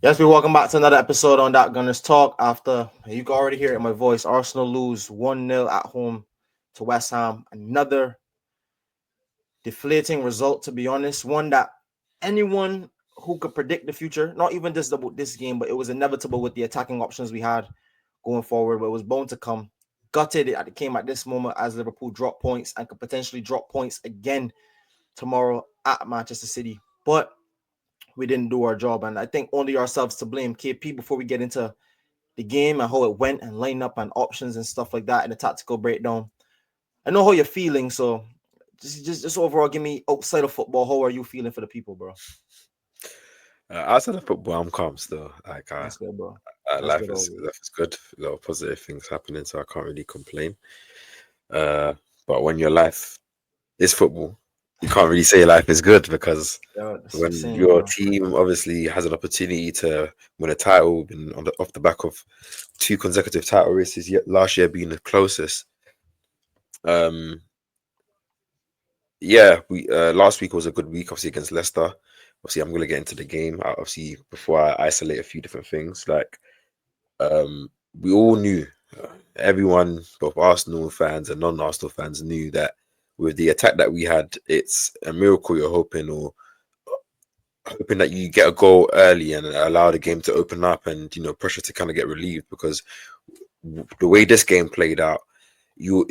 Yes, we welcome back to another episode on That Gunners Talk. After you can already hear it in my voice, Arsenal lose 1-0 at home to West Ham. Another deflating result, to be honest. One that anyone who could predict the future, not even just about this game, but it was inevitable with the attacking options we had going forward, but it was bound to come. Gutted it came at this moment as Liverpool dropped points and could potentially drop points again tomorrow at Manchester City. But we didn't do our job, and I think only ourselves to blame. KP, before we get into the game and how it went and line up and options and stuff like that and the tactical breakdown, I know how you're feeling, so just overall, give me outside of football, how are you feeling for the people, bro? Outside of football, I'm calm still. That's good, bro. That's Life good is always. life is good. A lot of positive things happening, so I can't really complain. Uh, but when your life is football, you can't really say life is good because Yeah, that's the when same, your bro. team obviously has an opportunity to win a title, been off the back of two consecutive title races, yet last year being the closest. Um, yeah, we last week was a good week, obviously against Leicester. Obviously, I'm gonna get into the game. Obviously, before I isolate a few different things, like Um, we all knew, everyone, both Arsenal fans and non-Arsenal fans, knew that with the attack that we had, it's a miracle you're hoping that you get a goal early and allow the game to open up and pressure to kind of get relieved because the way this game played out, you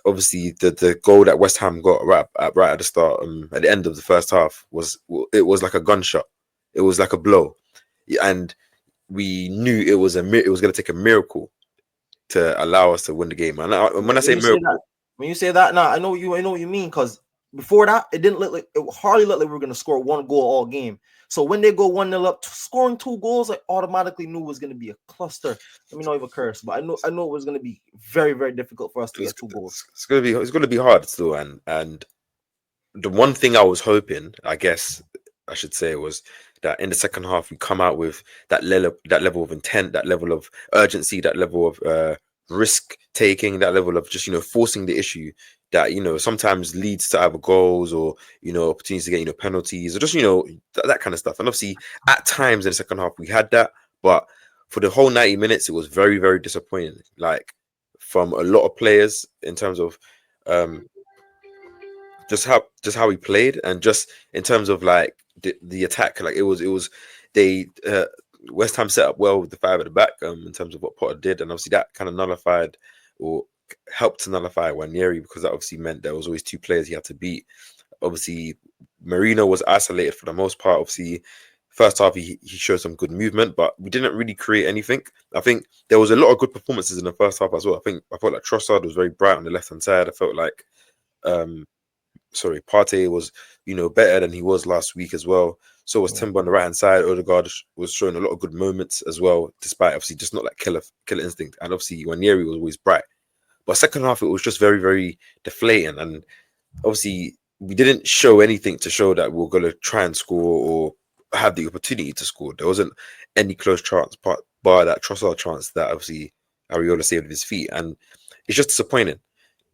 obviously the goal that West Ham got right at the start, at the end of the first half was like a gunshot, it was like a blow, and we knew it was going to take a miracle to allow us to win the game. And when I When say you say that, miracle, nah, I know what you mean. Because before that, it didn't look like it hardly looked like we were gonna score one goal all game. So when they go 1-0 up, scoring two goals, I automatically knew it was gonna be a cluster. Let me not even curse, but I know it was gonna be very, very difficult for us to get two goals. it's gonna be hard still. And the one thing I was hoping, I guess I should say, was that in the second half we come out with that level of intent, that level of urgency, that level of risk taking, that level of just forcing the issue that sometimes leads to either goals or opportunities to get penalties or just that kind of stuff. And obviously at times in the second half we had that, but for the whole 90 minutes it was very, very disappointing, like from a lot of players in terms of um just how he played, and just in terms of like the attack. Like it was they West Ham set up well with the five at the back, in terms of what Potter did, and obviously that kind of nullified or helped to nullify Wanieri, because that obviously meant there was always two players he had to beat. Obviously Marino was isolated for the most part. Obviously first half he showed some good movement, but we didn't really create anything. I think there was a lot of good performances in the first half as well. I felt like Trossard was very bright on the left hand side. I felt like um Partey was, better than he was last week as well. So was Yeah. Timber on the right hand side. Odegaard was showing a lot of good moments as well, despite obviously just not like killer instinct. And obviously Wanieri was always bright. But second half it was just very, very deflating. And obviously we didn't show anything to show that we were gonna try and score or have the opportunity to score. There wasn't any close chance, bar that Trossard chance that obviously Ariola saved with his feet. And it's just disappointing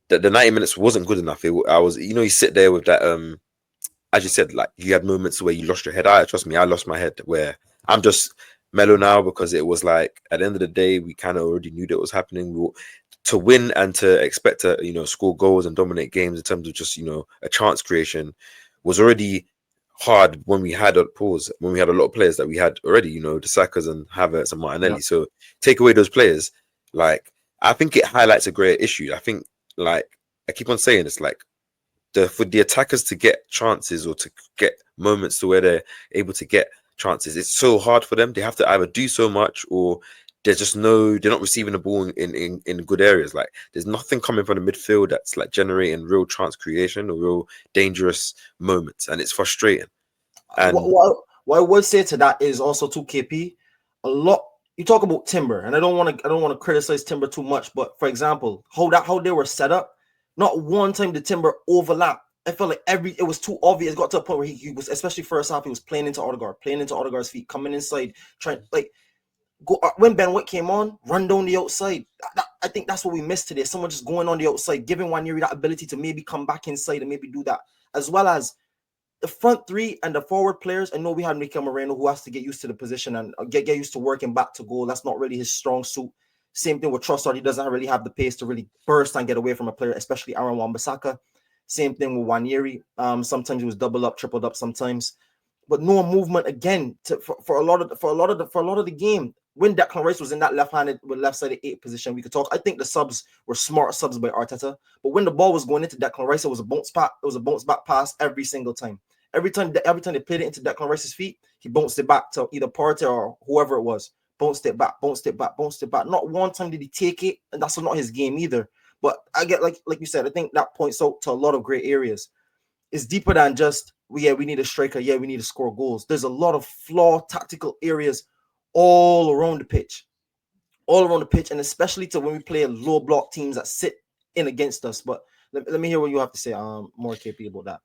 that the 90 minutes wasn't good enough. I was, you sit there with that. As you said, like you had moments where you lost your head. Trust me, I lost my head. Where I'm just mellow now because it was like at the end of the day, we kind of already knew that was happening. To win and to expect to score goals and dominate games in terms of just a chance creation was already hard when we had a pause, when we had a lot of players that we had already, the Sakas and Havertz and Yeah. Martinelli. So take away those players, like I think it highlights a greater issue. I think, like I keep on saying, it's like for the attackers to get chances or to get moments to where they're able to get chances, it's so hard for them. They have to either do so much or they're not receiving the ball in good areas. Like there's nothing coming from the midfield that's like generating real chance creation or real dangerous moments, and it's frustrating. What, And what, what I would say to that is also to KP, a lot. You talk about Timber, and I don't want to criticize Timber too much, but for example, how they were set up, not one time did Timber overlap. I felt like it was too obvious. It got to a point where he was, especially first half, he was playing into Odegaard, playing into Odegaard's feet, coming inside, trying like go when Ben White came on, run down the outside. I think that's what we missed today. Someone just going on the outside, giving Waneri that ability to maybe come back inside and maybe do that, as well as the front three and the forward players. I know we had Mikel Moreno who has to get used to the position and get used to working back to goal. That's not really his strong suit. Same thing with Trossard. He doesn't really have the pace to really burst and get away from a player, especially Aaron Wan-Bissaka. Same thing with Waneri. Sometimes he was double up, tripled up sometimes, but no movement again for a lot of the game. When Declan Rice was in that left-handed with left-sided 8 position, we could talk. I think the subs were smart subs by Arteta, but when the ball was going into Declan Rice, it was a bounce back. It was a bounce back pass every single time. Every time they played it into Declan Rice's feet, he bounced it back to either Partey or whoever it was. Bounced it back, bounced it back, bounced it back. Not one time did he take it, and that's not his game either. But I get like you said, I think that points out to a lot of great areas. It's deeper than just we need a striker, we need to score goals. There's a lot of flawed tactical areas all around the pitch, and especially to when we play low block teams that sit in against us. But let me hear what you have to say, more KP about that.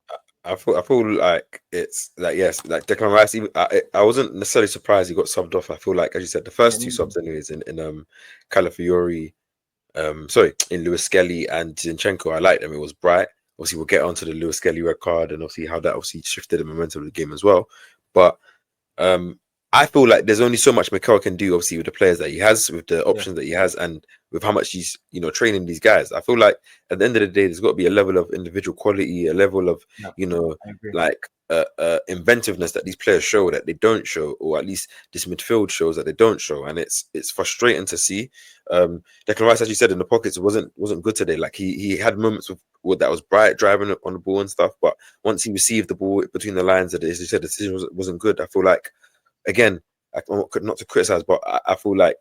I feel like it's like, yes, like Declan Rice. Even, I wasn't necessarily surprised he got subbed off. I feel like, as you said, the Yeah, first two subs, anyways, in Calafiori, sorry, in Lewis Skelly and Zinchenko, I liked them. It was bright. Obviously, we'll get onto the Lewis Skelly red card and obviously how that obviously shifted the momentum of the game as well. But um, I feel like there's only so much Mikel can do, obviously, with the players that he has, with the yeah, options that he has, and with how much he's, training these guys. I feel like at the end of the day, there's got to be a level of individual quality, a level of, yeah. you know, I agree. like inventiveness that these players show that they don't show, or at least this midfield shows that they don't show, and it's frustrating to see. Declan Rice, as you said, in the pockets wasn't good today. Like he had moments with that was bright driving on the ball and stuff, but once he received the ball between the lines, as you said, the decision wasn't good. I feel like, again, not to criticize, but I feel like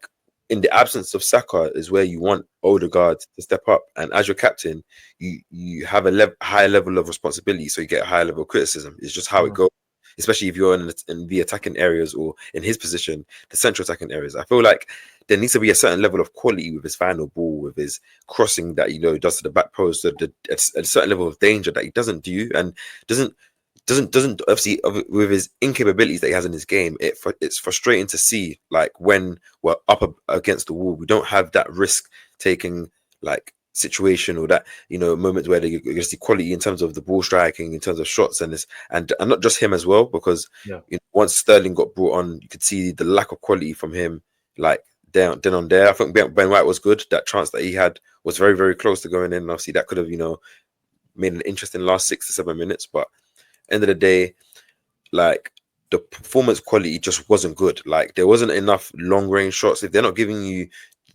in the absence of Saka is where you want Odegaard to step up, and as your captain, you have a higher level of responsibility, so you get a higher level of criticism. It's just how it Mhm. goes, especially if you're in the attacking areas or in his position, the central attacking areas. I feel like there needs to be a certain level of quality with his final ball, with his crossing that he does to the back post, a certain level of danger that he doesn't do, and doesn't doesn't obviously with his incapabilities that he has in his game. It's frustrating to see, like, when we're up against the wall, we don't have that risk taking like situation, or that moments where you see quality in terms of the ball striking, in terms of shots, and not just him as well, because Yeah, once Sterling got brought on, you could see the lack of quality from him, like then on there. I think Ben White was good. That chance that he had was very, very close to going in. Obviously that could have made an interesting last 6 to 7 minutes, but end of the day, like, the performance quality just wasn't good. Like, there wasn't enough long range shots. If they're not giving you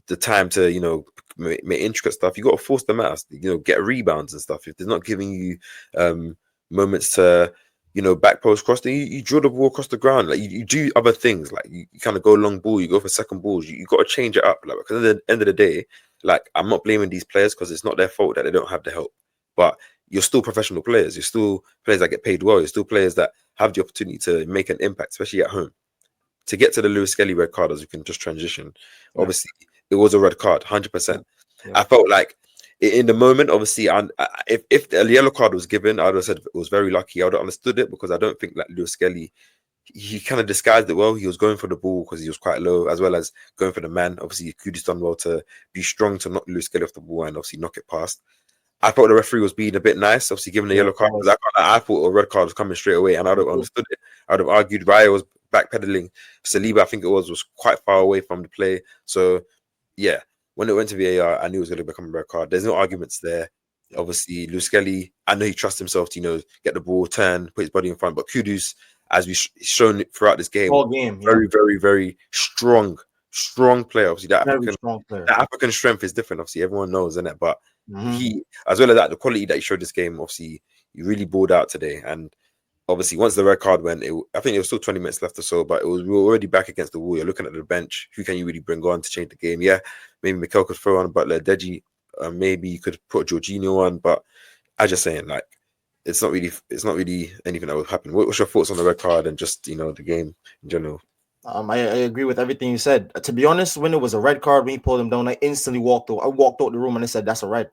the time to make intricate stuff, you got to force them out. Get rebounds and stuff. If they're not giving you moments to back post cross, then you drill the ball across the ground. Like, you do other things. Like, you kind of go long ball, you go for second balls. You got to change it up. Like, because at the end of the day, like, I'm not blaming these players because it's not their fault that they don't have the help, but you're still professional players. You're still players that get paid well. You're still players that have the opportunity to make an impact, especially at home. To get to the Lewis Skelly red card, as we can just transition, yeah, obviously it was a red card, yeah, 100%. yeah. I felt like in the moment, obviously, if the yellow card was given, I would have said it was very lucky. I would have understood it, because I don't think that Lewis Skelly, he kind of disguised it well. He was going for the ball because he was quite low, as well as going for the man. Obviously, Kudi's done well to be strong to knock Lewis Skelly off the ball and obviously knock it past. I thought the referee was being a bit nice, obviously giving the Yeah, yellow it card, because was. I thought a red card was coming straight away, and I would Me have too. understood it. I would have argued Raya was backpedaling. Saliba, I think it was quite far away from the play. So yeah, when it went to VAR, I knew it was going to become a red card. There's no arguments there. Yeah. Obviously, Luskelly, I know he trusts himself to get the ball, turn, put his body in front. But Kudus, as we've shown throughout this game, All game, yeah. very, very, very strong player. Obviously, Very strong player. that African strength is different. Obviously, everyone knows, isn't it? But Mm-hmm. he, as well as that, the quality that he showed this game, obviously, he really balled out today. And obviously, once the red card went, I think there was still 20 minutes left or so, but we were already back against the wall. You're looking at the bench. Who can you really bring on to change the game? Yeah, maybe Mikel could throw on Butler, Deji. Maybe you could put Jorginho on, but I just saying, like, it's not really anything that would happen. What's your thoughts on the red card and just the game in general? I agree with everything you said. To be honest, when it was a red card, when he pulled him down, I instantly walked out. I walked out the room and I said, "That's a red.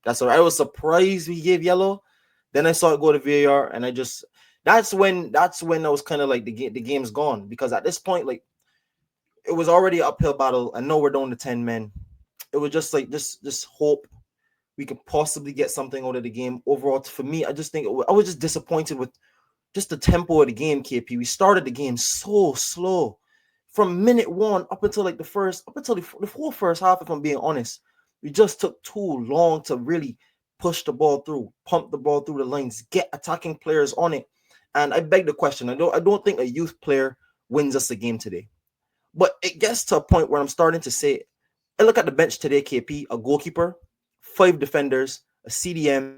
That's a red." I was surprised we gave yellow. Then I saw it go to VAR, and that's when I was kind of like the game's gone, because at this point, like, it was already an uphill battle, and now we're down to 10 men. It was just like just hope we could possibly get something out of the game. Overall, for me, I just think I was just disappointed with just the tempo of the game, KP. We started the game so slow from minute one up until like up until the whole first half. If I'm being honest, we just took too long to really push the ball through, pump the ball through the lanes, get attacking players on it. And I beg the question. I don't think a youth player wins us the game today. But it gets to a point where I'm starting to say, I look at the bench today, KP, a goalkeeper, 5 defenders, a CDM,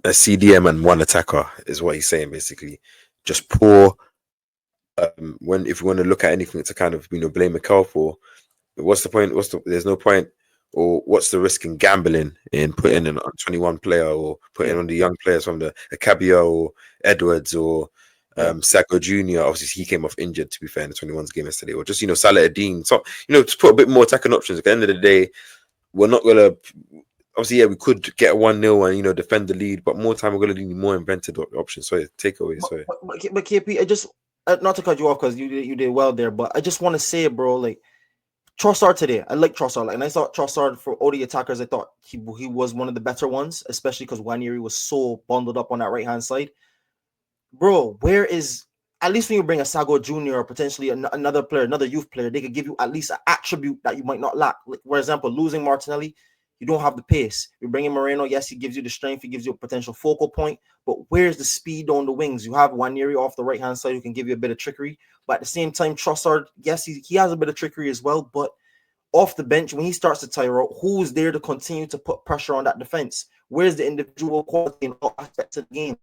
A CDM and one attacker is what he's saying basically. Just poor. When if you want to look at anything to kind of blame Mikel for, what's the point? There's no point, or what's the risk in gambling in yeah, putting in a 21 player or putting yeah, on the young players from the Acabio or Edwards or yeah. Sacco Junior. Obviously, he came off injured. To be fair, in the 21's game yesterday, or just Salah Dean. So just put a bit more attacking options. At the end of the day, we're not gonna. Obviously, yeah, we could get a 1-0 and defend the lead, but more time we're gonna need more invented options. Sorry, takeaway. But Sorry. but, but KP, I just not to cut you off because you did well there, but I just want to say, bro, like Trossard today, I like Trossard, like, and I thought Trossard for OD attackers, I thought he was one of the better ones, especially because Wanyeri was so bundled up on that right hand side. Bro, where is at least when you bring a Sago Jr. or potentially another player, another youth player, they could give you at least an attribute that you might not lack. Like, for example, losing Martinelli, you don't have the pace. You bring in Moreno, yes, he gives you the strength, he gives you a potential focal point, but where's the speed on the wings? You have Wanyeri off the right hand side who can give you a bit of trickery, but at the same time, Trossard, yes, he has a bit of trickery as well, but off the bench, when he starts to tire out, who's there to continue to put pressure on that defense? Where's the individual quality in all aspects of the game?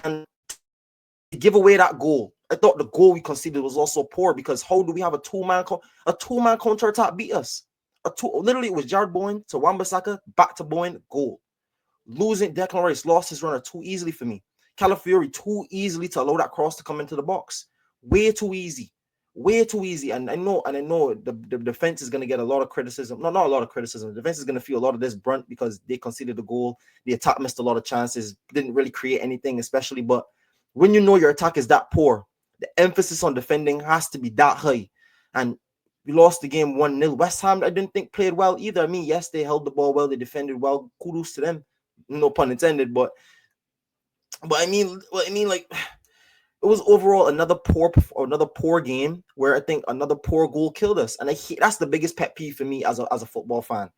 And give away that goal. I thought the goal we conceded was also poor because how do we have a two-man counter attack beat us? Literally it was Jared Bowen to Wan-Bissaka, back to Bowen, goal. Losing Declan Rice lost his runner too easily for me. Calafiori too easily to allow that cross to come into the box. Way too easy. Way too easy. And I know the defense is going to get a lot of criticism. No, not a lot of criticism. The defense is going to feel a lot of this brunt because they conceded the goal. The attack missed a lot of chances, didn't really create anything, especially. But when you know your attack is that poor, the emphasis on defending has to be that high. And we lost the game 1-0. West Ham, I didn't think played well either. I mean, yes, they held the ball well, they defended well. Kudos to them. No pun intended, but I mean, like it was overall another poor game where I think another poor goal killed us, and that's the biggest pet peeve for me as a football fan.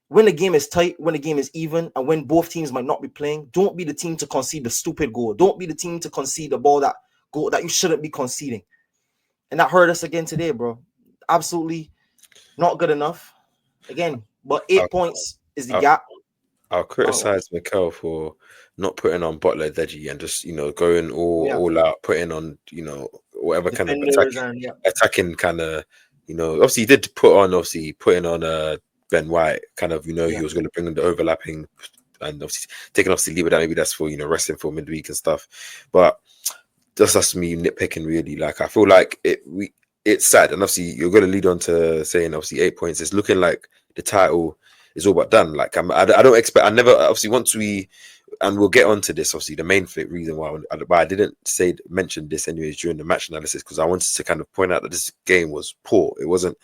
When the game is tight, when the game is even, and when both teams might not be playing, don't be the team to concede the stupid goal. Don't be the team to concede the goal that you shouldn't be conceding, and that hurt us again today, bro. Absolutely not good enough. Again, but I'll, 8 points is the I'll, gap. I'll Oh, criticize Mikel for not putting on Butler Deji and just going yeah, all out, putting on whatever kind of defenders and yeah, attacking kind of obviously he did putting on Ben White kind of he yeah, was going to bring in the overlapping and obviously taking off Saliba, that maybe that's for resting for midweek and stuff, but that's me nitpicking really. Like I feel like it's sad, and obviously you're going to lead on to saying obviously 8 points. It's looking like the title is all but done. Like I don't expect. I never obviously once we and we'll get onto this. Obviously, the main reason why I didn't mention this anyways during the match analysis because I wanted to kind of point out that this game was poor. It wasn't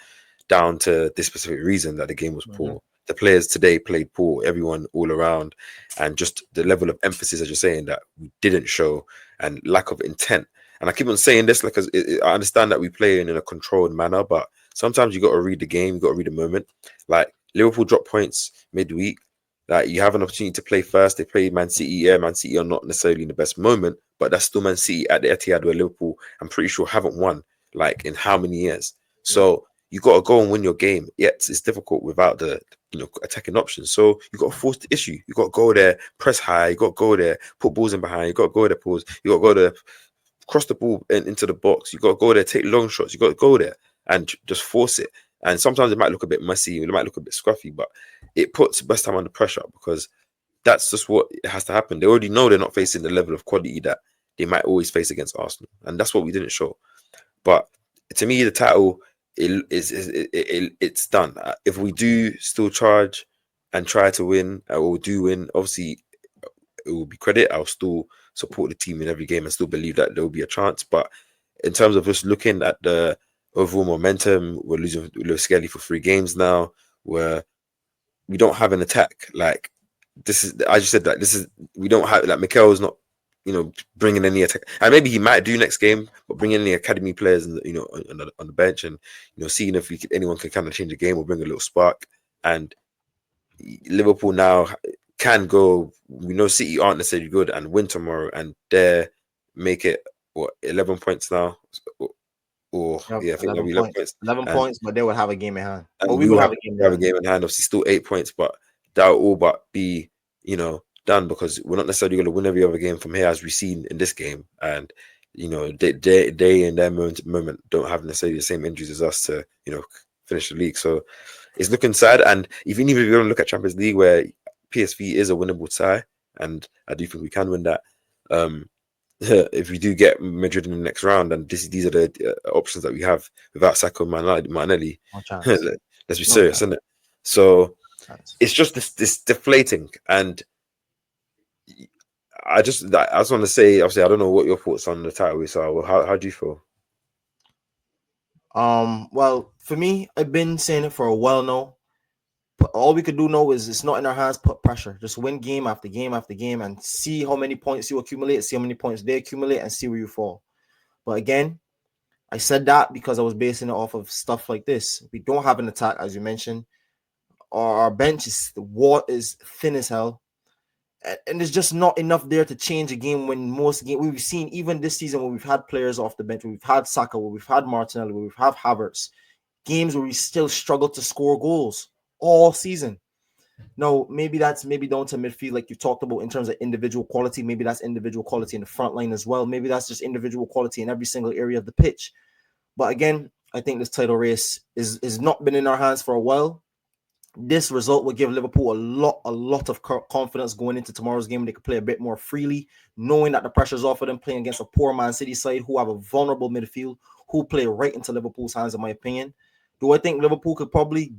down to this specific reason that the game was mm-hmm. poor. The players today played poor, everyone all around, and just the level of emphasis, as you're saying, that we didn't show and lack of intent. And I keep on saying this, like, I understand that we play in a controlled manner, but sometimes you got to read the game, you got to read the moment. Like Liverpool drop points midweek. Like you have an opportunity to play first. They play Man City. Yeah, Man City are not necessarily in the best moment, but that's still Man City at the Etihad where Liverpool, I'm pretty sure, haven't won like in how many years. Yeah, So you got to go and win your game. Yet it's difficult without the attacking options. So you got to force the issue. You got to go there, press high. You got to go there, put balls in behind. You got to go there, pause. You got to go there, cross the ball into the box. You got to go there, take long shots. You got to go there and just force it. And sometimes it might look a bit messy. It might look a bit scruffy, but it puts West Ham under pressure because that's just what has to happen. They already know they're not facing the level of quality that they might always face against Arsenal, and that's what we didn't show. But to me, the title it's done. If we do still charge and try to win, or do win, obviously it will be credit. I'll still support the team in every game and still believe that there will be a chance. But in terms of just looking at the overall momentum. We're losing Skelly for 3 games now. We don't have an attack. Like this is, I just said that this is, we don't have, like, Mikel's not, bringing any attack, and maybe he might do next game, but bringing any academy players, on the bench, and seeing if anyone can kind of change the game or bring a little spark. And Liverpool now can go. We know City aren't necessarily good and win tomorrow, and dare make it 11 points now, or Yep, yeah, I think that'll 11 be 11 points. points, 11 and points, but they would have a game in hand. Or and we we would will have a game in have a hand. game in hand. Obviously, still 8 points, but that will all but be done, because we're not necessarily going to win every other game from here, as we've seen in this game. And they in their moment don't have necessarily the same injuries as us to finish the league. So it's looking sad. And even if you're going to look at Champions League, where PSV is a winnable tie, and I do think we can win that. If we do get Madrid in the next round, and these are the options that we have without Saka and Martinelli, No chance. let's be No serious, chance. isn't it? So Chance. it's just this deflating. And I just want to say, obviously, I don't know what your thoughts on the title is. So how do you feel? Well, for me, I've been saying it for a while now. But all we could do now is, it's not in our hands. Put pressure. Just win game after game after game, and see how many points you accumulate. See how many points they accumulate, and see where you fall. But again, I said that because I was basing it off of stuff like this. We don't have an attack, as you mentioned. Our bench is thin as hell, and there's just not enough there to change a game. When most game we've seen, even this season, where we've had players off the bench, where we've had Saka, where we've had Martinelli, where we've had Havertz, games where we still struggle to score goals all season. No, maybe that's down to midfield, like you talked about, in terms of individual quality. Maybe that's individual quality in the front line as well. Maybe that's just individual quality in every single area of the pitch. But again, I think this title race is not been in our hands for a while. This result will give Liverpool a lot of confidence going into tomorrow's game. They could play a bit more freely, knowing that the pressure's off of them, playing against a poor Man City side who have a vulnerable midfield, who play right into Liverpool's hands, in my opinion. Do I think Liverpool could probably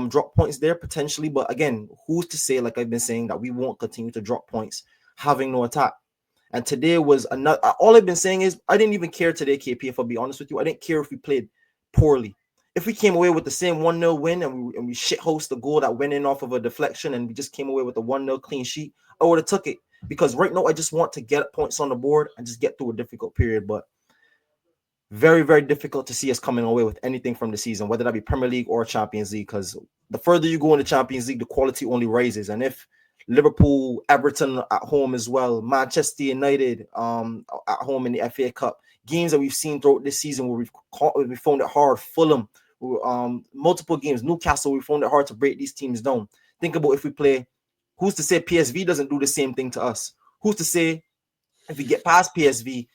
drop points there? Potentially. But again, who's to say, like I've been saying, that we won't continue to drop points having no attack? And today was another. All I've been saying is, I didn't even care today, KP, if I'll be honest with you. I didn't care if we played poorly. If we came away with the same 1-0 win, and we shit host the goal that went in off of a deflection, and we just came away with a 1-0 clean sheet, I would have took it. Because right now, I just want to get points on the board and just get through a difficult period. But very, very difficult to see us coming away with anything from the season, whether that be Premier League or Champions League, because the further you go in the Champions League, the quality only rises. And if Liverpool, Everton at home as well, Manchester United at home in the FA Cup, games that we've seen throughout this season where we found it hard, Fulham, multiple games, Newcastle, we found it hard to break these teams down. Think about if we play, who's to say PSV doesn't do the same thing to us? Who's to say if we get past PSV,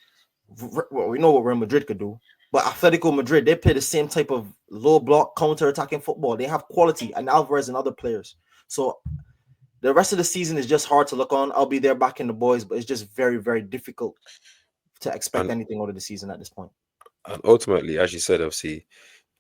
well, we know what Real Madrid could do, but Atletico Madrid, they play the same type of low block counter-attacking football. They have quality, and Alvarez and other players. So the rest of the season is just hard to look on. I'll be there backing the boys, but it's just very, very difficult to expect And anything out of the season at this point. ultimately, as you said, obviously,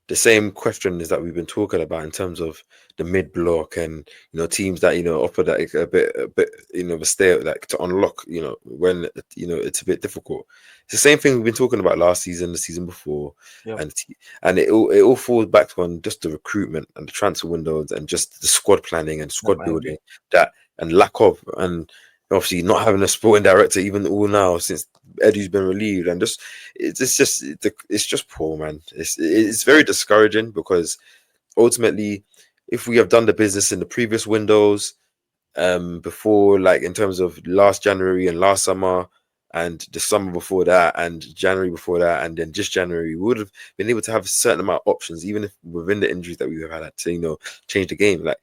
the same question is that we've been talking about in terms of the mid block, and teams that offer that a bit of a stay, like, to unlock, when it's a bit difficult. It's the same thing we've been talking about last season, the season before. Yep. And it all falls back on just the recruitment and the transfer windows, and just the squad planning and squad building, that and lack of, and obviously not having a sporting director even all now since Eddie's been relieved, and it's just poor, man. It's very discouraging, because ultimately, if we have done the business in the previous windows, before, like in terms of last January and last summer and the summer before that and January before that and then just January, we would have been able to have a certain amount of options, even if within the injuries that we have had, to change the game. Like,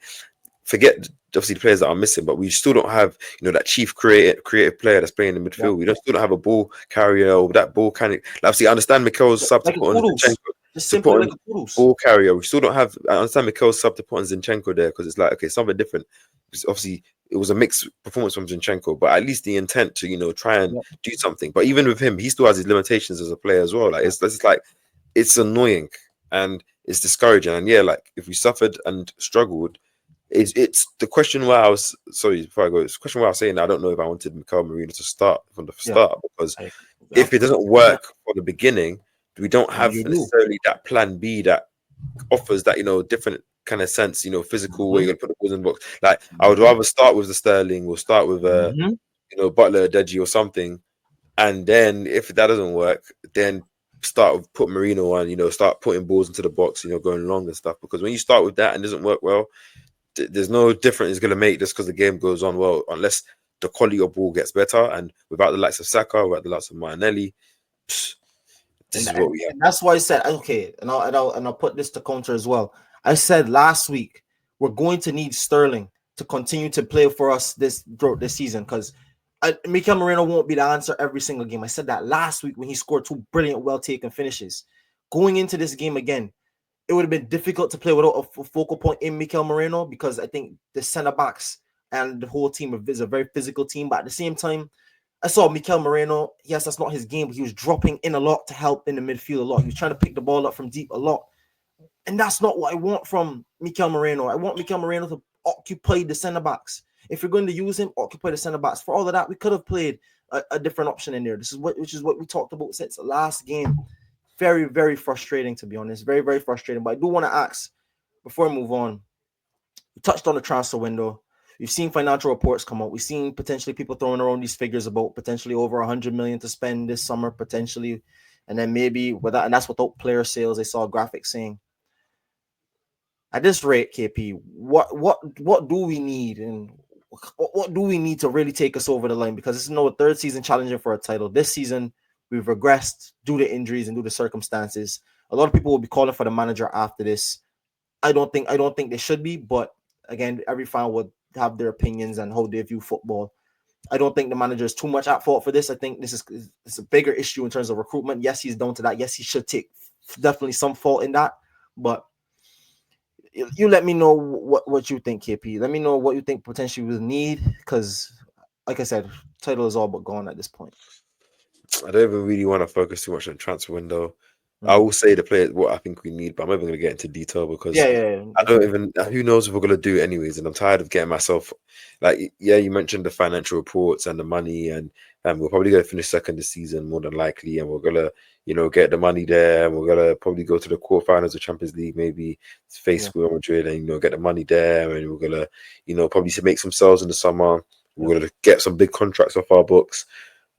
forget obviously the players that are missing, but we still don't have that chief creative player that's playing in the midfield. We still don't have a ball carrier, or that ball carrier. Like, obviously, I understand Mikel's sub to Like a put on kudos. Zinchenko, Just to simply put like on a kudos. ball carrier. We still don't have. I understand Mikel's sub to put on Zinchenko there, because it's like, okay, something different. Because obviously it was a mixed performance from Zinchenko, but at least the intent to try and do something. But even with him, he still has his limitations as a player as well. Like, it's annoying and it's discouraging. And yeah, like, if we suffered and struggled, it's the question why I was, sorry, before I go, it's the question why I was saying I don't know if I wanted Mikel Marino to start from the start, because if it doesn't work from the beginning, We don't And have you do. necessarily that plan B that offers that, different kind of sense, physical where Hmm. you're gonna put the balls in the box. Like I would Hmm. rather start with the Sterling, or start with Hmm. Butler, Deji, or something, and then if that doesn't work, then start with put Marino on, start putting balls into the box, going long and stuff. Because when you start with that and it doesn't work well, there's no difference it's gonna make just because the game goes on well, unless the quality of ball gets better. And without the likes of Saka, without the likes of Martinelli, psh, this and, is what and, we have. and that's why I said okay, and I'll put this to counter as well. I said last week we're going to need Sterling to continue to play for us this throughout this season because Mikel Moreno won't be the answer every single game. I said that last week when he scored two brilliant, well taken finishes. Going into this game again, it would have been difficult to play without a focal point in Mikel Moreno because I think the center backs and the whole team is a very physical team. But at the same time, I saw Mikel Moreno. Yes, that's not his game, but he was dropping in a lot to help in the midfield a lot. He was trying to pick the ball up from deep a lot. And that's not what I want from Mikel Moreno. I want Mikel Moreno to occupy the center backs. If you're going to use him, occupy the center backs. For all of that, we could have played a different option in there. Which is what we talked about since the last game. Very, very frustrating, to be honest. Very, very frustrating. But I do want to ask, before I move on, we touched on the transfer window. We've seen financial reports come out. We've seen potentially people throwing around these figures about potentially over 100 million to spend this summer, potentially. And then maybe without, and that's without player sales. I saw a graphic saying at this rate, KP, what do we need, and what do we need to really take us over the line? Because this is no third season challenging for a title. This season we've regressed due to injuries and due to circumstances. A lot of people will be calling for the manager after this. I don't think they should be, but again, every fan would have their opinions and how they view football. I don't think the manager is too much at fault for this. I think this is it's a bigger issue in terms of recruitment. Yes, he's down to that. Yes, he should take definitely some fault in that. But you let me know what you think, KP. Let me know what you think potentially we need because, like I said, title is all but gone at this point. I don't even really want to focus too much on transfer window. I Mm. will say the players what I think we need, but I'm not even going to get into detail because Yeah, yeah, yeah, I don't definitely. even. Who knows if we're going to do it anyways? And I'm tired of getting myself like. Yeah, you mentioned the financial reports and the money, and we're probably going to finish second this season more than likely, and we're gonna get the money there, and we're gonna probably go to the quarterfinals of Champions League, maybe Yeah, face Real Madrid, and get the money there, and we're gonna probably make some sales in the summer. yeah, We're gonna get some big contracts off our books.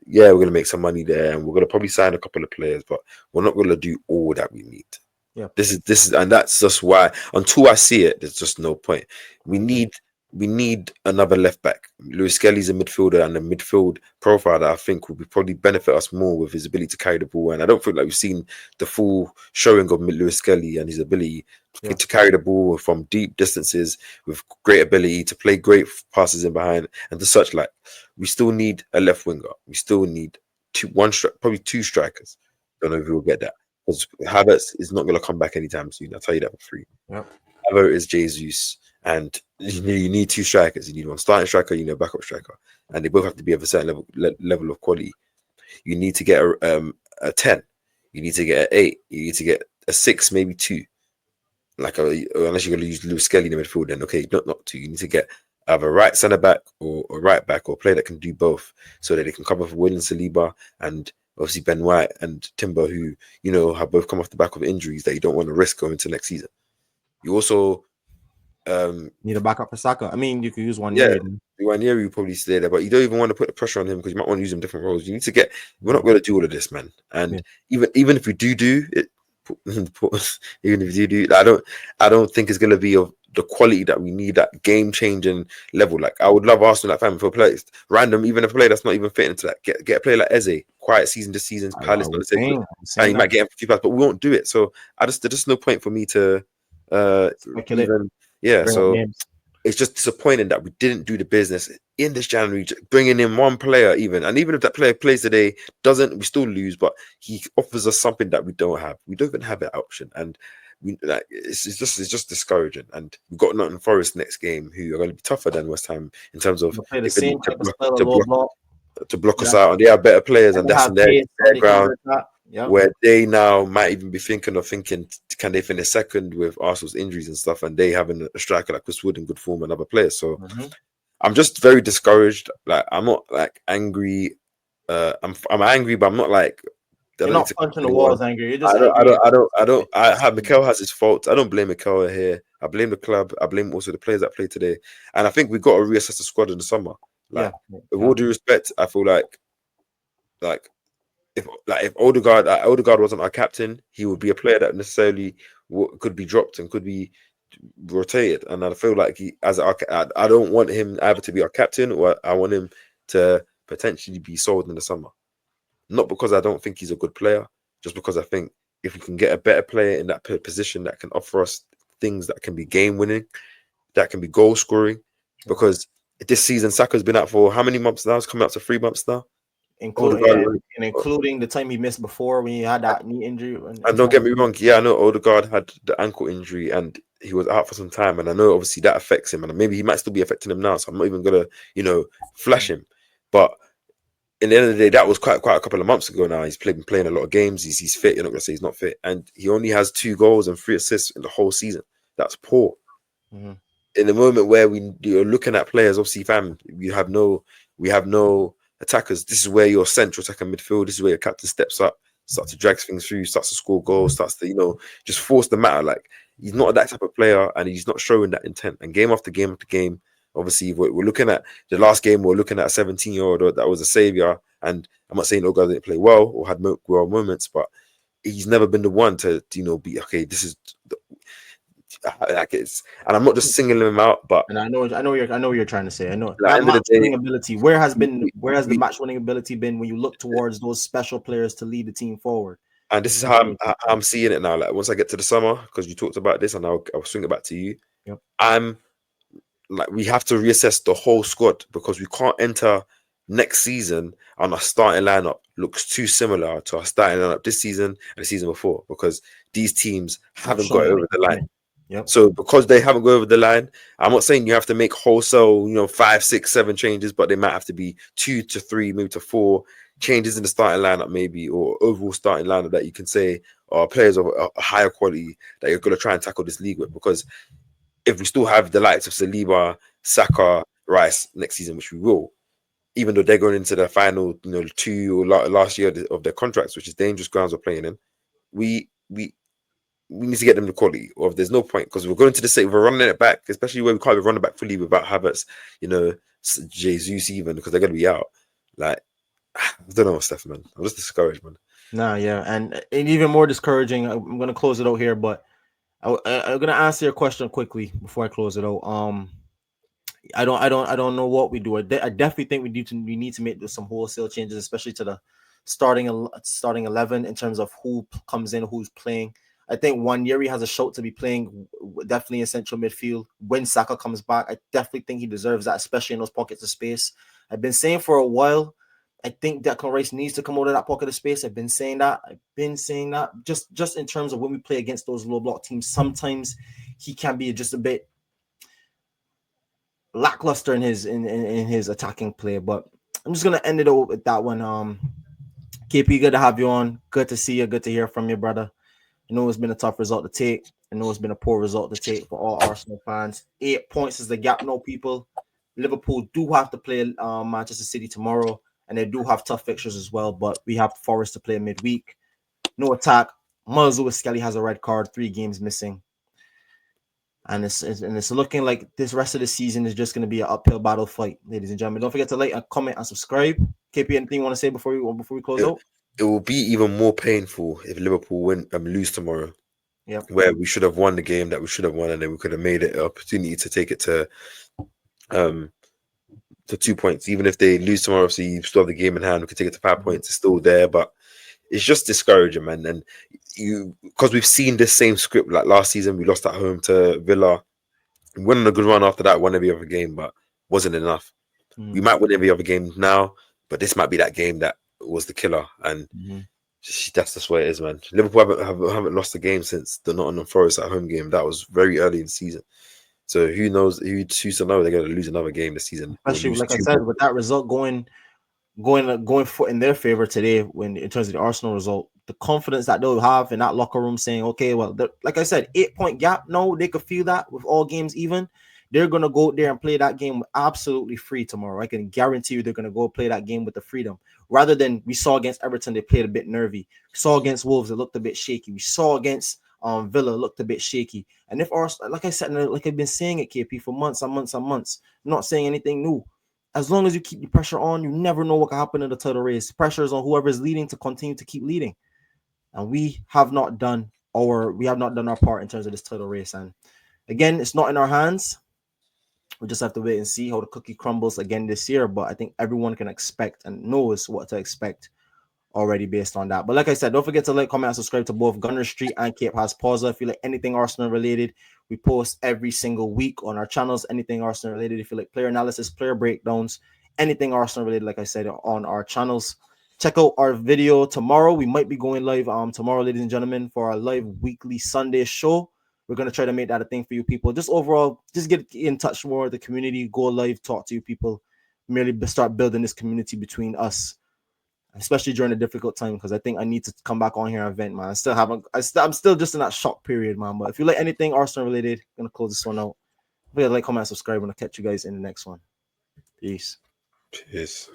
Yeah, we're gonna make some money there, and we're gonna probably sign a couple of players, but we're not gonna do all that we need. yeah. This is, and that's just why until I see it, there's just no point. We I agree. need we need another left back. Lewis Skelly's a midfielder and a midfield profile that I think will be probably benefit us more with his ability to carry the ball. And I don't feel like we've seen the full showing of Lewis Skelly and his ability Yeah, to carry the ball from deep distances with great ability to play great passes in behind and to such like. We still need a left winger. We still need probably two strikers. Don't know if we'll get that because Havertz is not going to come back anytime soon. I'll tell you that for free. yeah, Havertz is Jesus, and you need two strikers. You need one starting striker, you need a backup striker, and they both have to be of a certain level of quality. You need to get a 10. You need to get an 8. You need to get a 6, maybe 2. Unless you're going to use Lewis Skelly in the midfield, then okay, not 2. You need to get either right centre back or a right back or a player that can do both, so that they can cover for William Saliba and obviously Ben White and Timber, who have both come off the back of injuries that you don't want to risk going into next season. You also, need a backup for Saka. I mean, you could use one yeah, near then. Ranieri will probably stay there, but you don't even want to put the pressure on him because you might want to use him different roles. You need to get. We're not Mm. going to do all of this, man. Yeah, And even if we do it, even if you do, I don't think it's going to be of the quality that we need, that game changing level. Like I would love Arsenal like family for players random, even a player that's not even fitting into that. Get a player like Eze, quiet season this season, I Palace not was to take it, saying, I was and saying you that might get him for 2 pounds, but we won't do it. So there's just no point for me to uh speculate, even yeah. bring up So names. it's just disappointing that we didn't do the business in this January, bringing in one player even. And even if that player plays today, doesn't, we still lose, but he offers us something that we don't have. We don't even have that option. And it's just discouraging. And we've got Nottingham Forest next game, who are going to be tougher than West Ham in terms of They play the the ability same type of style, a to low block block. to block us Yeah, out. And they are better players, and and they that's have in pace on their the ground, counter attack. Yeah, where they now might even be thinking, can they finish second with Arsenal's injuries and stuff, and they having a striker like Chris Wood in good form and other players. So mm-hmm. I'm just very discouraged. Like I'm not like angry. I'm angry, but I'm not like I You're don't need not to punching the anyone. walls angry. You're just I don't, I angry don't, at I don't, I don't. I this have season. Mikel has his fault. I don't blame Mikel here. I blame the club. I blame also the players that played today. And I think we got to reassess the squad in the summer. Like, Yeah, with yeah. all due respect, I feel like if Odegaard wasn't our captain, he would be a player that necessarily could be dropped and could be rotated. And I feel like I don't want him either to be our captain or I want him to potentially be sold in the summer. Not because I don't think he's a good player, just because I think if we can get a better player in that position that can offer us things that can be game winning, that can be goal scoring, Yeah. because this season Saka's been out for how many months now? It's coming up to 3 months now. Including Odegaard, yeah, and including the time he missed before when he had that knee injury and and don't stuff. get me wrong, yeah, I know Odegaard had the ankle injury and he was out for some time, and I know obviously that affects him, and maybe he might still be affecting him now. So I'm not even gonna, flash him. But in the end of the day, that was quite a couple of months ago now. He's been playing a lot of games. He's fit. You're not gonna say he's not fit, and he only has 2 goals and 3 assists in the whole season. That's poor. Mm-hmm. In the moment where you're looking at players, obviously, fam, we have no attackers. This is where your central attacker midfield. This is where your captain steps up, starts to drag things through, starts to score goals, starts to just force the matter. Like he's not that type of player, and he's not showing that intent. And game after game after game, obviously, we're looking at the last game. We're looking at a 17-year-old that was a savior, and I'm not saying Odegaard didn't play well or had well moments, but he's never been the one to be okay. This is like it's, and I'm not just singling him out, but And I know what you're trying to say. I know at the that end of the match day, winning ability. Where has we, the we match winning ability been when you look towards those special players to lead the team forward? and this It's is been how zero so far. I'm seeing it now. Like once I get to the summer, because you talked about this, and I'll swing it back to you. Yep. I'm like we have to reassess the whole squad because we can't enter next season and our starting lineup looks too similar to our starting lineup this season and the season before because these teams Not haven't got showing over the anything. line. Yeah. Yep. So because they haven't gone over the line, I'm not saying you have to make wholesale, 5, 6, 7 changes, but they might have to be 2 to 3, maybe to 4 changes in the starting lineup, maybe, or overall starting lineup that you can say are players of a higher quality that you're going to try and tackle this league with. Because if we still have the likes of Saliba, Saka, Rice next season, which we will, even though they're going into the final, 2 or last year of their contracts, which is dangerous grounds we're playing in, we we need to get them the quality, or if there's no point, because we're going to the state, we're running it back, especially where we can't be running back fully without Havertz, Jesus even, because they're going to be out. Like, I don't know, Steph, man. I'm just discouraged, man. Nah, yeah, and even more discouraging. I'm gonna close it out here, but I'm gonna answer your question quickly before I close it out. I don't know what we do. I definitely think we need to make some wholesale changes, especially to the starting 11 in terms of who comes in, who's playing. I think Yeri has a shout to be playing definitely in central midfield when Saka comes back. I definitely think he deserves that, especially in those pockets of space. I've been saying for a while. I think Declan Rice needs to come out of that pocket of space. I've been saying that. Just in terms of when we play against those low block teams. Sometimes he can be just a bit lackluster in his attacking play. But I'm just gonna end it up with that one. KP, good to have you on. Good to see you. Good to hear from you, brother. I know it's been a tough result to take. I know it's been a poor result to take for all Arsenal fans. 8 points is the gap. No, people. Liverpool do have to play Manchester City tomorrow, and they do have tough fixtures as well. But we have Forest to play midweek. No attack. Muzzle with Skelly has a red card. 3 games missing. And it's looking like this rest of the season is just going to be an uphill battle fight, ladies and gentlemen. Don't forget to like and comment and subscribe. KP, anything you want to say before we close It, out? it will be even more painful if Liverpool win lose tomorrow, Yep. where we should have won the game that we should have won, and then we could have made it an opportunity to take it um to 2 points. Even if they lose tomorrow, obviously you still have the game in hand. We could take it to 5 points. It's still there, but it's just discouraging, man. And because we've seen this same script like last season, we lost at home to Villa. We went on a good run after that, won every other game, but wasn't enough. We might win every other game now, but this might be that game that was the killer. And that's just what it is, man. Liverpool haven't lost a game since the Nottingham Forest at home game. That was very early in the season. So who knows? Who's to know they're going to lose another game this season or Especially lose like I two said, more? with that result going for in their favor today, when in terms of the Arsenal result, the confidence that they'll have in that locker room, saying, okay, well, like I said, 8 point gap. No, they could feel that with all games even. they're gonna go there and play that game absolutely free tomorrow. I can guarantee you they're gonna go play that game with the freedom. Rather than we saw against Everton, they played a bit nervy. We saw against Wolves, it looked a bit shaky. We saw against Villa, it looked a bit shaky. And if Arsenal, like I said, like I've been saying it, KP, for months and months and months, I'm not saying anything new. As long as you keep the pressure on, you never know what can happen in the title race. Pressure is on whoever is leading to continue to keep leading. And we have not done our part in terms of this title race. And again, it's not in our hands. We just have to wait and see how the cookie crumbles again this year. But I think everyone can expect and knows what to expect already based on that. But like I said, don't forget to like, comment, and subscribe to both Gunner Street and Cape House Pausa. If you like anything Arsenal related, we post every single week on our channels. Anything Arsenal related, if you like player analysis, player breakdowns, anything Arsenal related, like I said, on our channels. Check out our video tomorrow. We might be going live tomorrow, ladies and gentlemen, for our live weekly Sunday show. We're gonna try to make that a thing for you people. Just overall, just get in touch more with the community, go live, talk to you people, merely start building this community between us, especially during a difficult time, because I think I need to come back on here and vent, man. I'm still just in that shock period, man. But if you like anything Arsenal related, I'm gonna close this one out. If you like, comment, and subscribe, and I'll catch you guys in the next one. Peace. Cheers.